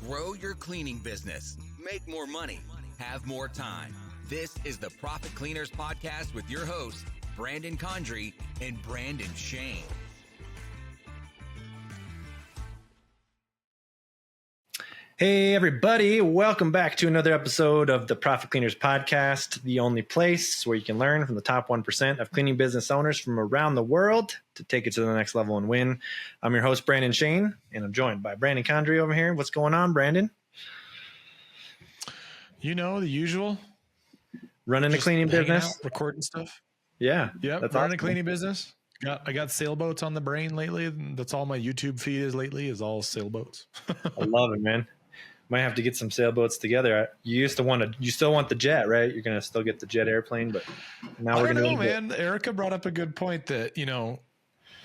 Grow your cleaning business, make more money, have more time. This is the Profit Cleaners Podcast with your hosts, Brandon Condry and Brandon Shane. Hey, everybody. Welcome back to another episode of the Profit Cleaners Podcast, the only place where you can learn from the top 1% of cleaning business owners from around the world to take it to the next level and win. I'm your host, Brandon Shane, and I'm joined by Brandon Condry over here. What's going on, Brandon? You know, the usual. Running a cleaning business. Out, recording stuff. Yeah. Yep. That's running awesome. a cleaning business. I got sailboats on the brain lately. That's all my YouTube feed is lately, is all sailboats. I love it, man. Might have to get some sailboats together. You still want the jet, right? You're going to still get the jet airplane, but now we're going to man. Erica brought up a good point that, you know,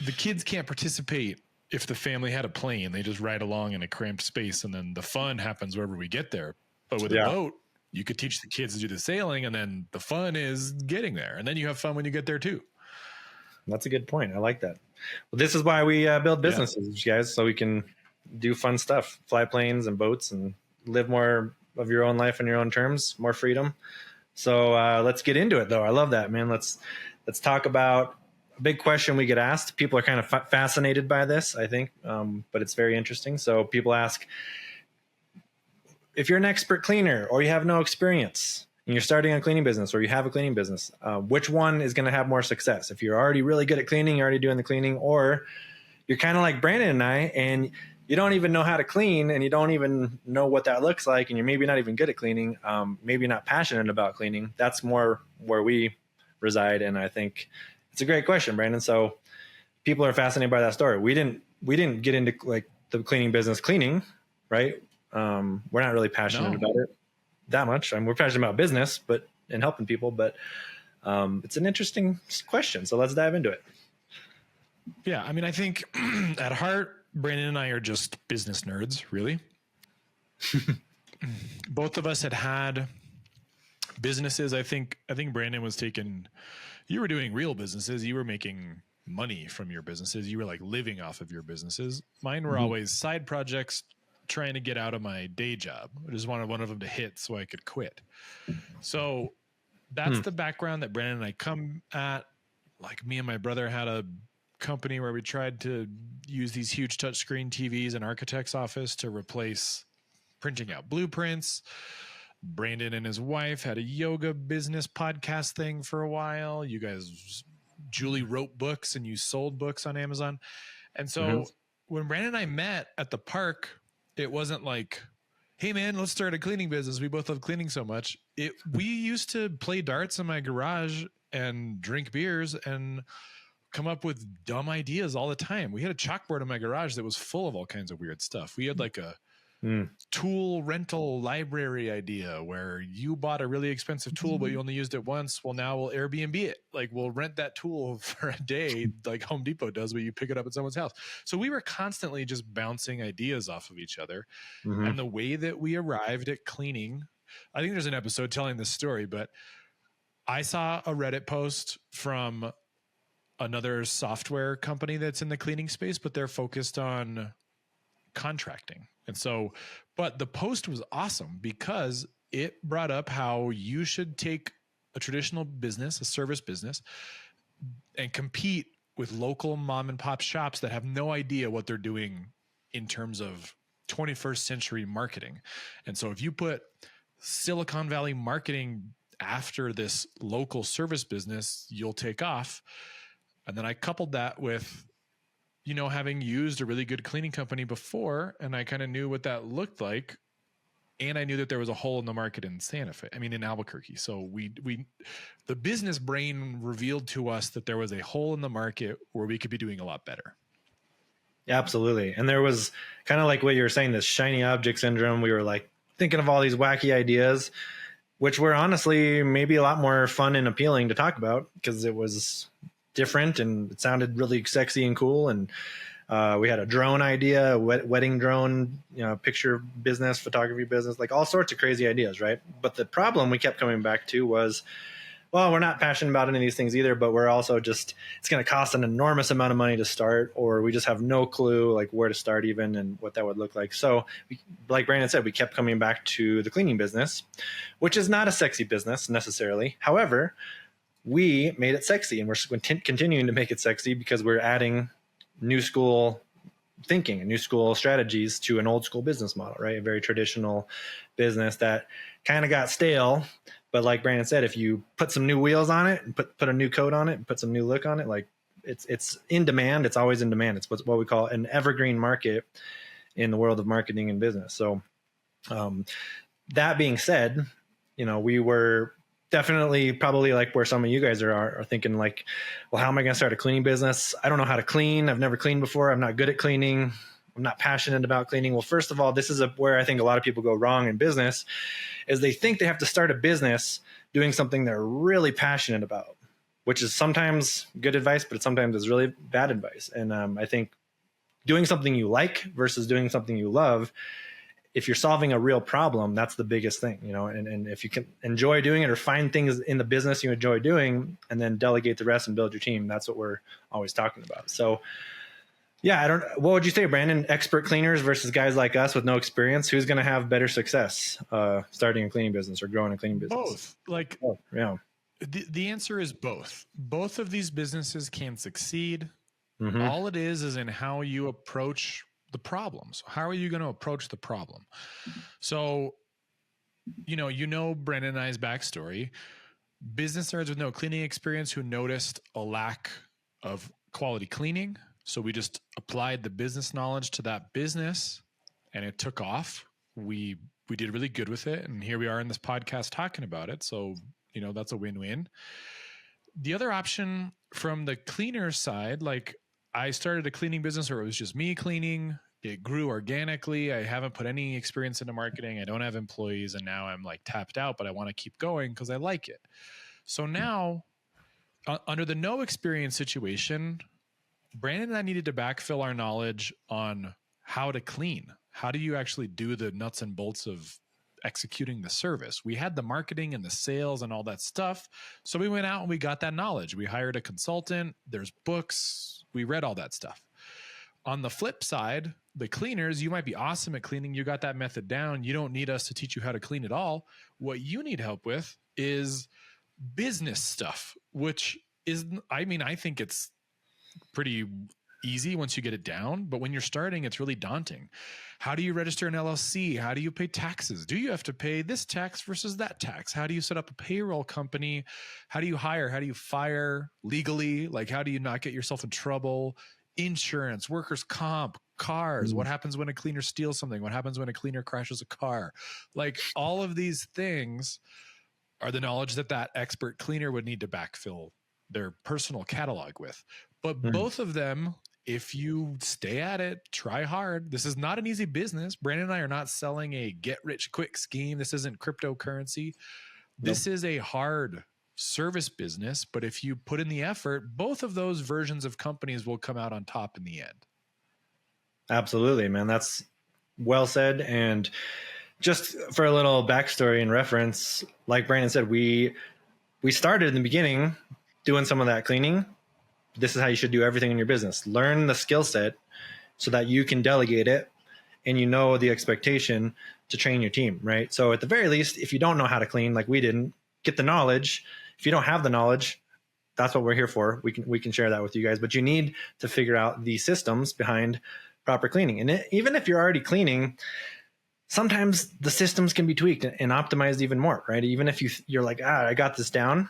the kids can't participate if the family had a plane. They just ride along in a cramped space, and then the fun happens wherever we get there. But with a boat, you could teach the kids to do the sailing, and then the fun is getting there, and then you have fun when you get there too. That's a good point. I like that. Well, this is why we build businesses, guys, so we can do fun stuff, fly planes and boats and live more of your own life on your own terms, more freedom. So let's get into it, though. I love that, man. Let's talk about a big question we get asked. People are kind of fascinated by this, I think, but it's very interesting. So people ask, if you're an expert cleaner or you have no experience and you're starting a cleaning business or you have a cleaning business, which one is going to have more success? If you're already really good at cleaning, you're already doing the cleaning, or you're kind of like Brandon and I, and you don't even know how to clean and you don't even know what that looks like, and you're maybe not even good at cleaning, maybe not passionate about cleaning. That's more where we reside, and I think it's a great question, Brandon. So people are fascinated by that story. We didn't get into like the cleaning business right? We're not really passionate about it that much. I mean, we're passionate about business, but and helping people, but it's an interesting question. So let's dive into it. Yeah, I mean, I think at heart, Brandon and I are just business nerds, really. Both of us had businesses. I think Brandon was you were doing real businesses. You were making money from your businesses. You were like living off of your businesses. Mine were always side projects, trying to get out of my day job. I just wanted one of them to hit so I could quit. So that's the background that Brandon and I come at. Like, me and my brother had a company where we tried to use these huge touchscreen TVs in architect's office to replace printing out blueprints. Brandon and his wife had a yoga business podcast thing for a while. You guys, Julie wrote books and you sold books on Amazon. And so when Brandon and I met at the park, it wasn't like, hey man, let's start a cleaning business. We both love cleaning so much. We used to play darts in my garage and drink beers and come up with dumb ideas all the time. We had a chalkboard in my garage that was full of all kinds of weird stuff. We had like a tool rental library idea where you bought a really expensive tool, but you only used it once. Well, now we'll Airbnb it. Like, we'll rent that tool for a day, like Home Depot does, where you pick it up at someone's house. So we were constantly just bouncing ideas off of each other. And the way that we arrived at cleaning, I think there's an episode telling this story, but I saw a Reddit post from another software company that's in the cleaning space, but they're focused on contracting. And so, but the post was awesome because it brought up how you should take a traditional business, a service business, and compete with local mom and pop shops that have no idea what they're doing in terms of 21st century marketing. And so if you put Silicon Valley marketing after this local service business, you'll take off. And then I coupled that with, you know, having used a really good cleaning company before, and I kind of knew what that looked like. And I knew that there was a hole in the market in in Albuquerque. So the business brain revealed to us that there was a hole in the market where we could be doing a lot better. Absolutely. And there was kind of like what you were saying, this shiny object syndrome. We were like thinking of all these wacky ideas, which were honestly maybe a lot more fun and appealing to talk about because it was different and it sounded really sexy and cool. And we had a drone idea, a wedding drone, picture business, photography business, like all sorts of crazy ideas, right? But the problem we kept coming back to was, well, we're not passionate about any of these things either, but we're also just, it's going to cost an enormous amount of money to start, or we just have no clue like where to start even and what that would look like. So like Brandon said, we kept coming back to the cleaning business, which is not a sexy business necessarily. However, we made it sexy, and we're continuing to make it sexy because we're adding new school thinking and new school strategies to an old school business model, right? A very traditional business that kind of got stale. But like Brandon said, if you put some new wheels on it and put a new coat on it and put some new look on it, like it's in demand. It's always in demand. It's what we call an evergreen market in the world of marketing and business. So that being said, we were definitely probably like where some of you guys are thinking like, well, how am I going to start a cleaning business? I don't know how to clean. I've never cleaned before. I'm not good at cleaning. I'm not passionate about cleaning. Well, first of all, this is where I think a lot of people go wrong in business, is they think they have to start a business doing something they're really passionate about, which is sometimes good advice, but sometimes is really bad advice. And I think doing something you like versus doing something you love, if you're solving a real problem, that's the biggest thing, and if you can enjoy doing it or find things in the business you enjoy doing and then delegate the rest and build your team, that's what we're always talking about. So yeah, what would you say, Brandon, expert cleaners versus guys like us with no experience, who's going to have better success starting a cleaning business or growing a cleaning business? Both. Yeah. The answer is both. Both of these businesses can succeed. Mm-hmm. All it is in how you approach the problems. How are you going to approach the problem? So, Brandon and I's backstory. Business owners with no cleaning experience who noticed a lack of quality cleaning. So we just applied the business knowledge to that business, and it took off. We did really good with it, and here we are in this podcast talking about it. So, that's a win-win. The other option from the cleaner side, like I started a cleaning business where it was just me cleaning. It grew organically. I haven't put any experience into marketing. I don't have employees, and now I'm like tapped out, but I want to keep going because I like it. So now, under the no experience situation, Brandon and I needed to backfill our knowledge on how to clean. How do you actually do the nuts and bolts of executing the service? We had the marketing and the sales and all that stuff. So we went out and we got that knowledge. We hired a consultant. There's books. We read all that stuff. On the flip side, the cleaners, you might be awesome at cleaning. You got that method down. You don't need us to teach you how to clean at all. What you need help with is business stuff, which is, I think it's pretty easy once you get it down, but when you're starting, it's really daunting. How do you register an LLC? How do you pay taxes? Do you have to pay this tax versus that tax? How do you set up a payroll company? How do you hire? How do you fire legally? Like, how do you not get yourself in trouble? Insurance, workers' comp, cars. What happens when a cleaner steals something? What happens when a cleaner crashes a car? Like, all of these things are the knowledge that expert cleaner would need to backfill their personal catalog with. But both of them, if you stay at it, try hard. This is not an easy business. Brandon and I are not selling a get-rich-quick scheme. This isn't cryptocurrency. This is a hard service business. But if you put in the effort, both of those versions of companies will come out on top in the end. Absolutely, man. That's well said. And just for a little backstory and reference, like Brandon said, we started in the beginning doing some of that cleaning. This is how you should do everything in your business. Learn the skill set so that you can delegate it and the expectation to train your team, right? So at the very least, if you don't know how to clean like we didn't, get the knowledge. If you don't have the knowledge, that's what we're here for. We can share that with you guys, but you need to figure out the systems behind proper cleaning. And even if you're already cleaning, sometimes the systems can be tweaked and optimized even more, right? Even if you're like, I got this down.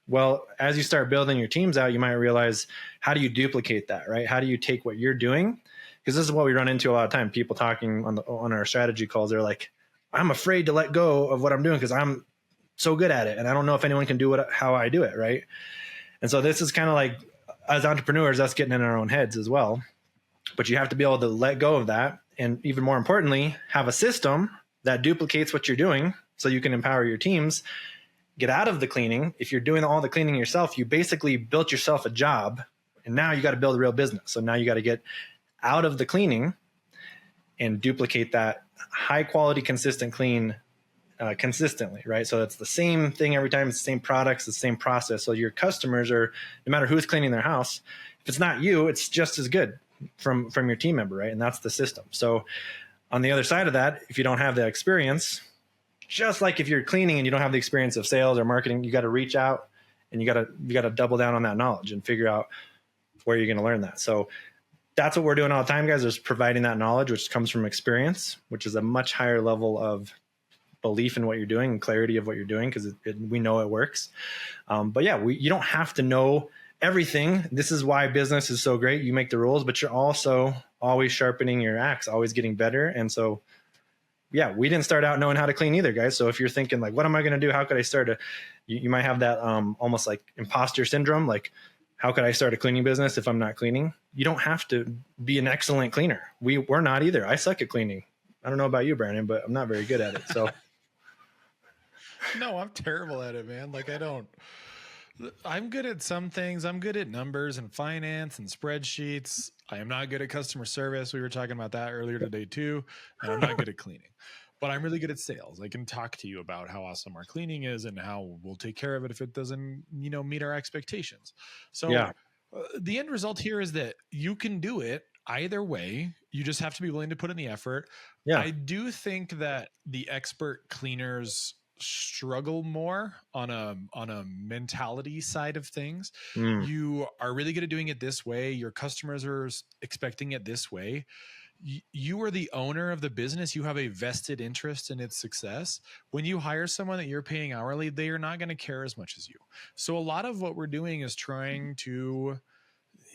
Well, as you start building your teams out, you might realize, how do you duplicate that, right? How do you take what you're doing? Because this is what we run into a lot of time. People talking on our strategy calls, they're like, I'm afraid to let go of what I'm doing because I'm so good at it. And I don't know if anyone can do how I do it, right? And so this is kind of like, as entrepreneurs, us getting in our own heads as well. But you have to be able to let go of that. And even more importantly, have a system that duplicates what you're doing so you can empower your teams. Get out of the cleaning. If you're doing all the cleaning yourself, you basically built yourself a job, and now you got to build a real business. So now you got to get out of the cleaning and duplicate that high quality, consistent clean consistently, right? So it's the same thing every time. It's the same products, the same process. So your customers are, no matter who's cleaning their house, if it's not you, it's just as good from your team member, right? And that's the system. So on the other side of that, if you don't have the experience, just like if you're cleaning and you don't have the experience of sales or marketing, you got to reach out and you got to double down on that knowledge and figure out where you're going to learn that. So that's what we're doing all the time, guys, is providing that knowledge, which comes from experience, which is a much higher level of belief in what you're doing and clarity of what you're doing, because we know it works. But yeah, you don't have to know everything. This is why business is so great. You make the rules, but you're also always sharpening your axe, always getting better. And so, yeah, we didn't start out knowing how to clean either, guys. So if you're thinking like, what am I going to do? How could I start you might have that almost like imposter syndrome. Like, how could I start a cleaning business if I'm not cleaning? You don't have to be an excellent cleaner. We're not either. I suck at cleaning. I don't know about you, Brandon, but I'm not very good at it. So no, I'm terrible at it, man. Like I'm good at some things. I'm good at numbers and finance and spreadsheets. I am not good at customer service. We were talking about that earlier today too. And I'm not good at cleaning, but I'm really good at sales. I can talk to you about how awesome our cleaning is and how we'll take care of it if it doesn't, meet our expectations. So yeah. The end result here is that you can do it either way. You just have to be willing to put in the effort. Yeah. I do think that the expert cleaners struggle more on a mentality side of things. You are really good at doing it this way. Your customers are expecting it this way. You are the owner of the business. You have a vested interest in its success. When you hire someone that you're paying hourly, they are not going to care as much as you. So a lot of what we're doing is trying to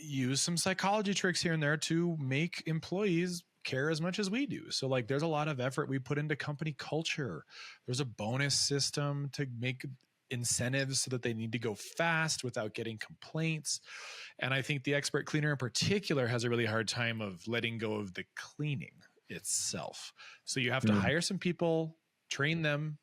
use some psychology tricks here and there to make employees care as much as we do. So like there's a lot of effort we put into company culture. There's a bonus system to make incentives so that they need to go fast without getting complaints. And I think the expert cleaner in particular has a really hard time of letting go of the cleaning itself. So you have to hire some people, train them,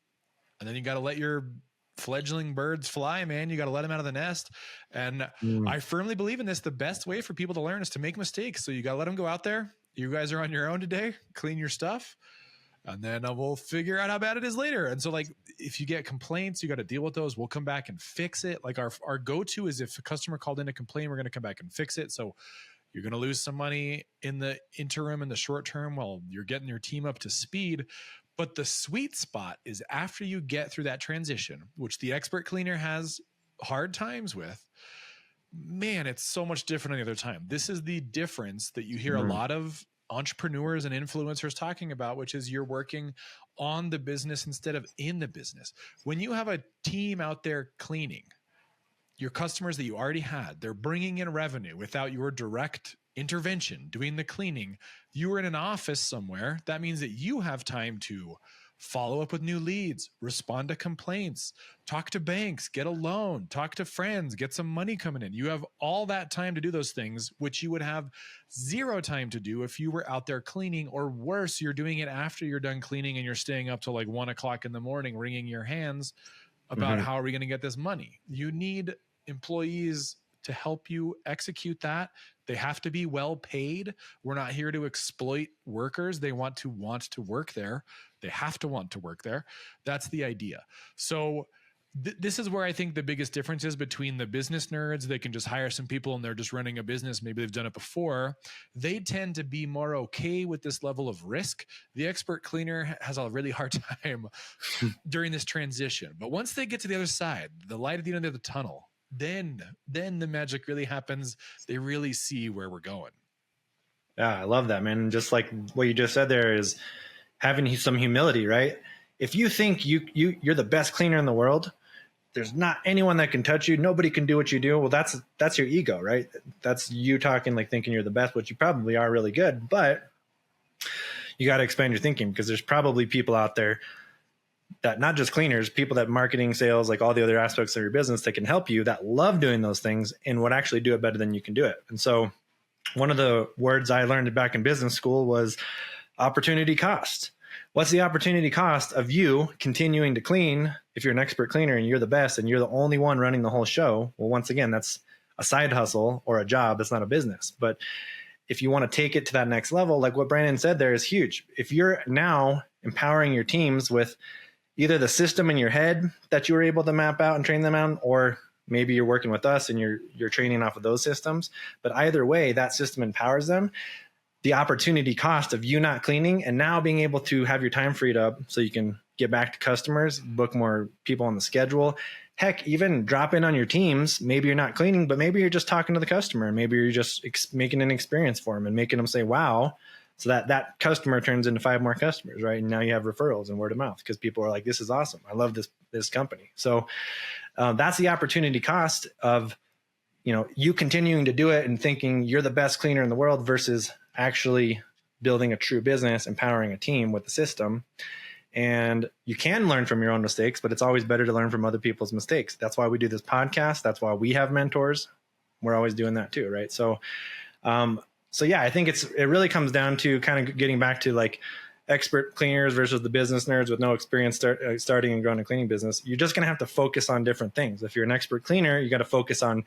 and then you got to let your fledgling birds fly, man. You got to let them out of the nest. And I firmly believe in this. The best way for people to learn is to make mistakes. So you got to let them go out there. You guys are on your own today, clean your stuff, and then we'll figure out how bad it is later. And so like, if you get complaints, you got to deal with those. We'll come back and fix it. Like our go-to is if a customer called in a complaint, we're going to come back and fix it. So you're going to lose some money in the interim, in the short term, while you're getting your team up to speed. But the sweet spot is after you get through that transition, which the expert cleaner has hard times with. Man, it's so much different any other time. This is the difference that you hear a lot of entrepreneurs and influencers talking about, which is you're working on the business instead of in the business. When you have a team out there cleaning, your customers that you already had, they're bringing in revenue without your direct intervention, doing the cleaning. You were in an office somewhere. That means that you have time to follow up with new leads, respond to complaints, talk to banks, get a loan, talk to friends, get some money coming in. You have all that time to do those things, which you would have zero time to do if you were out there cleaning, or worse, you're doing it after you're done cleaning and you're staying up till like 1 o'clock in the morning, wringing your hands about how are we going to get this money. You need employees to help you execute that. They have to be well paid. We're not here to exploit workers. They want to work there. They have to want to work there. That's the idea. So this is where I think the biggest difference is between the business nerds. They can just hire some people and they're just running a business. Maybe they've done it before. They tend to be more okay with this level of risk. The expert cleaner has a really hard time during this transition. But once they get to the other side, the light at the end of the tunnel, then the magic really happens. They really see where we're going. Yeah, I love that, man. Just like what you just said there is having some humility, right? If you think you're the best cleaner in the world, there's not anyone that can touch you. Nobody can do what you do. Well, that's your ego, right? That's you talking like thinking you're the best, which you probably are really good, but you got to expand your thinking, because there's probably people out there that, not just cleaners, people that marketing, sales, like all the other aspects of your business that can help you, that love doing those things and would actually do it better than you can do it. And so one of the words I learned back in business school was opportunity cost. What's the opportunity cost of you continuing to clean if you're an expert cleaner and you're the best and you're the only one running the whole show? Well, once again, that's a side hustle or a job. It's not a business. But if you want to take it to that next level, like what Brandon said there is huge. If you're now empowering your teams with, either the system in your head that you were able to map out and train them on, or maybe you're working with us and you're training off of those systems. But either way, that system empowers them. The opportunity cost of you not cleaning and now being able to have your time freed up so you can get back to customers, book more people on the schedule. Heck, even drop in on your teams. Maybe you're not cleaning, but maybe you're just talking to the customer. Maybe you're just making an experience for them and making them say, wow. So that customer turns into 5 more customers, right? And now you have referrals and word of mouth because people are like, this is awesome. I love this company. So that's the opportunity cost of, you continuing to do it and thinking you're the best cleaner in the world versus actually building a true business, empowering a team with the system. And you can learn from your own mistakes, but it's always better to learn from other people's mistakes. That's why we do this podcast. That's why we have mentors. We're always doing that too, right? So yeah, I think it really comes down to kind of getting back to like expert cleaners versus the business nerds with no experience starting and growing a cleaning business. You're just going to have to focus on different things. If you're an expert cleaner, you got to focus on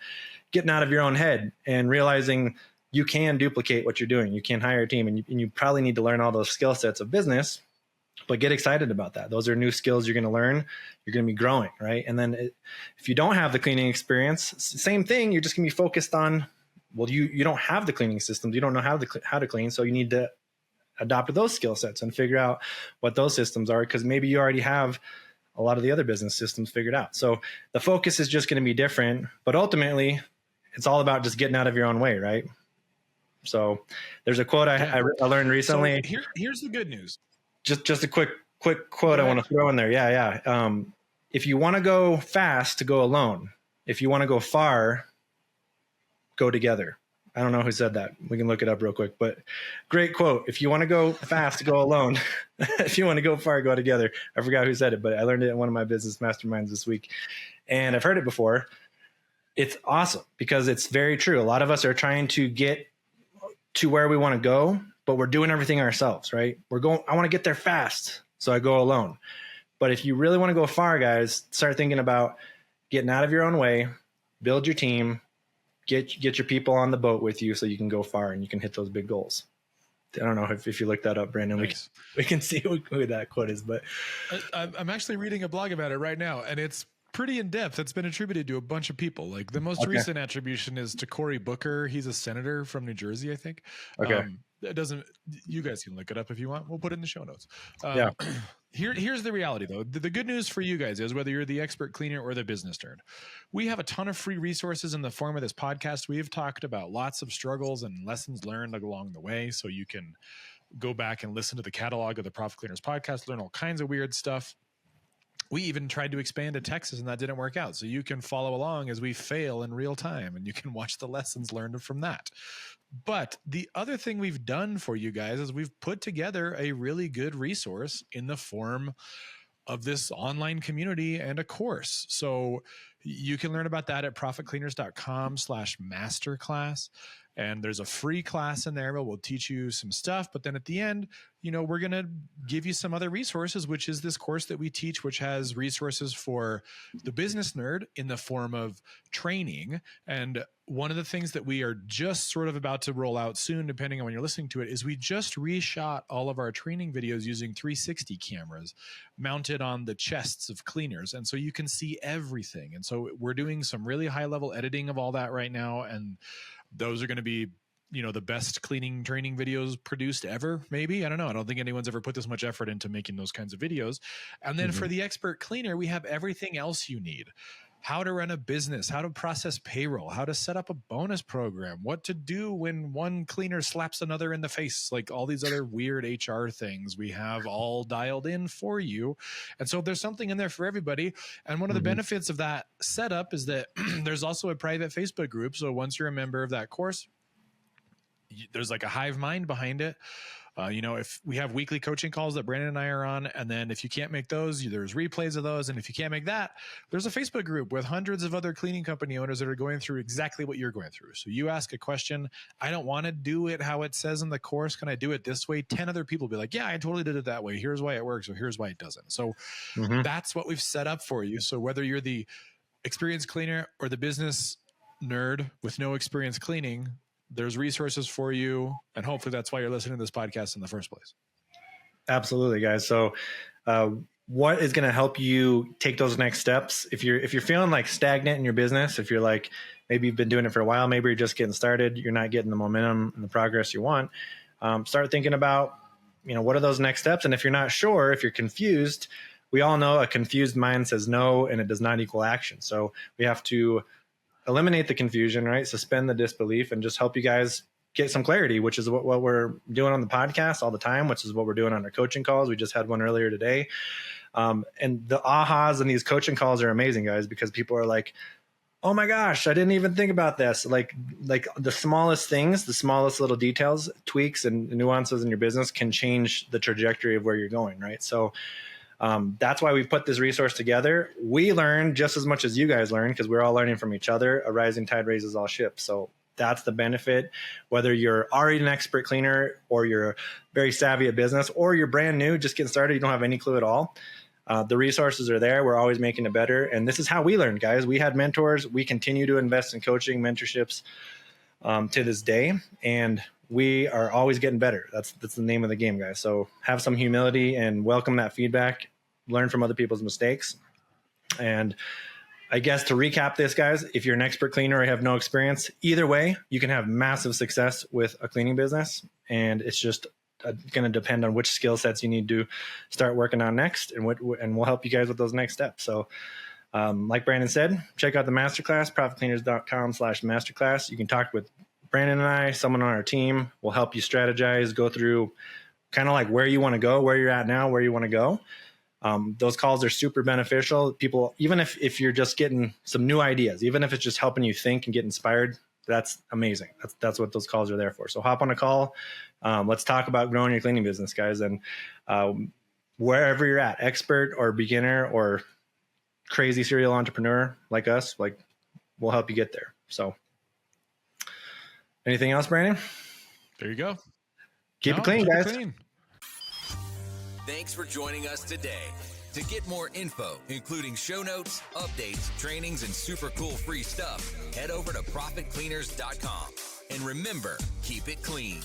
getting out of your own head and realizing you can duplicate what you're doing. You can hire a team, and you probably need to learn all those skill sets of business, but get excited about that. Those are new skills you're going to learn. You're going to be growing, right? And then if you don't have the cleaning experience, same thing. You're just going to be focused on, well, you don't have the cleaning systems. You don't know how to clean. So you need to adopt those skill sets and figure out what those systems are, because maybe you already have a lot of the other business systems figured out. So the focus is just going to be different, but ultimately it's all about just getting out of your own way, right? So there's a quote I learned recently. So here's the good news. Just a quick quote I want to throw in there. Yeah. If you want to go fast, go alone. If you want to go far, go together. I don't know who said that. We can look it up real quick, but great quote. If you want to go fast, go alone. If you want to go far, go together. I forgot who said it, but I learned it in one of my business masterminds this week, and I've heard it before. It's awesome because it's very true. A lot of us are trying to get to where we want to go, but we're doing everything ourselves, right? I want to get there fast, so I go alone. But if you really want to go far, guys, start thinking about getting out of your own way, build your team, get your people on the boat with you so you can go far and you can hit those big goals. I don't know if you look that up, Brandon. Nice. We can see who that quote is. But I'm actually reading a blog about it right now, and it's pretty in depth. It's been attributed to a bunch of people. Like the most recent attribution is to Cory Booker. He's a senator from New Jersey, I think. Okay. It doesn't. You guys can look it up if you want. We'll put it in the show notes. Yeah. Here's the reality, though. The good news for you guys is whether you're the expert cleaner or the business nerd, we have a ton of free resources in the form of this podcast. We have talked about lots of struggles and lessons learned along the way, so you can go back and listen to the catalog of the Profit Cleaners podcast, learn all kinds of weird stuff. We even tried to expand to Texas, and that didn't work out. So you can follow along as we fail in real time, and you can watch the lessons learned from that. But the other thing we've done for you guys is we've put together a really good resource in the form of this online community and a course. So you can learn about that at profitcleaners.com/masterclass. And there's a free class in there where we'll teach you some stuff. But then at the end, we're going to give you some other resources, which is this course that we teach, which has resources for the business nerd in the form of training. And one of the things that we are just sort of about to roll out soon, depending on when you're listening to it, is we just reshot all of our training videos using 360 cameras mounted on the chests of cleaners. And so you can see everything. And so we're doing some really high level editing of all that right now. And those are going to be, the best cleaning training videos produced ever, maybe. I don't know. I don't think anyone's ever put this much effort into making those kinds of videos. And then for the expert cleaner, we have everything else you need. How to run a business, how to process payroll, how to set up a bonus program, what to do when one cleaner slaps another in the face, like all these other weird HR things we have all dialed in for you. And so there's something in there for everybody. And one of the benefits of that setup is that there's also a private Facebook group. So once you're a member of that course, there's like a hive mind behind it. If we have weekly coaching calls that Brandon and I are on, and then if you can't make those, there's replays of those. And if you can't make that, there's a Facebook group with hundreds of other cleaning company owners that are going through exactly what you're going through. So you ask a question, I don't want to do it how it says in the course. Can I do it this way? 10 other people will be like, yeah, I totally did it that way. Here's why it works, or here's why it doesn't. So that's what we've set up for you. So whether you're the experienced cleaner or the business nerd with no experience cleaning, there's resources for you. And hopefully that's why you're listening to this podcast in the first place. Absolutely, guys. So what is going to help you take those next steps. If you're feeling like stagnant in your business, if you're like, maybe you've been doing it for a while, maybe you're just getting started, you're not getting the momentum and the progress you want, start thinking about, what are those next steps? And if you're not sure, if you're confused, we all know a confused mind says no, and it does not equal action. So we have to eliminate the confusion, right? Suspend the disbelief and just help you guys get some clarity, which is what we're doing on the podcast all the time, which is what we're doing on our coaching calls. We just had one earlier today. And the ahas in these coaching calls are amazing, guys, because people are like, oh my gosh, I didn't even think about this. Like the smallest things, the smallest little details, tweaks and nuances in your business can change the trajectory of where you're going, right? So that's why we've put this resource together. We learn just as much as you guys learn because we're all learning from each other. A rising tide raises all ships. So that's the benefit, whether you're already an expert cleaner or you're very savvy at business or you're brand new, just getting started, you don't have any clue at all. The resources are there. We're always making it better. And this is how we learned, guys. We had mentors. We continue to invest in coaching, mentorships to this day. And we are always getting better. That's the name of the game, guys. So have some humility and welcome that feedback. Learn from other people's mistakes. And I guess to recap this, guys, if you're an expert cleaner or have no experience, either way, you can have massive success with a cleaning business. And it's just going to depend on which skill sets you need to start working on next, and we'll help you guys with those next steps. So like Brandon said, check out the masterclass, profitcleaners.com/masterclass. You can talk with Brandon and I, someone on our team will help you strategize, go through kind of like where you want to go, where you're at now, where you want to go. Those calls are super beneficial. People, even if you're just getting some new ideas, even if it's just helping you think and get inspired, that's amazing. That's what those calls are there for. So hop on a call. Let's talk about growing your cleaning business, guys. And wherever you're at, expert or beginner or crazy serial entrepreneur like us, like we'll help you get there. So anything else, Brandon? There you go. Keep it clean, guys. Thanks for joining us today. To get more info, including show notes, updates, trainings, and super cool free stuff, head over to profitcleaners.com. And remember, keep it clean.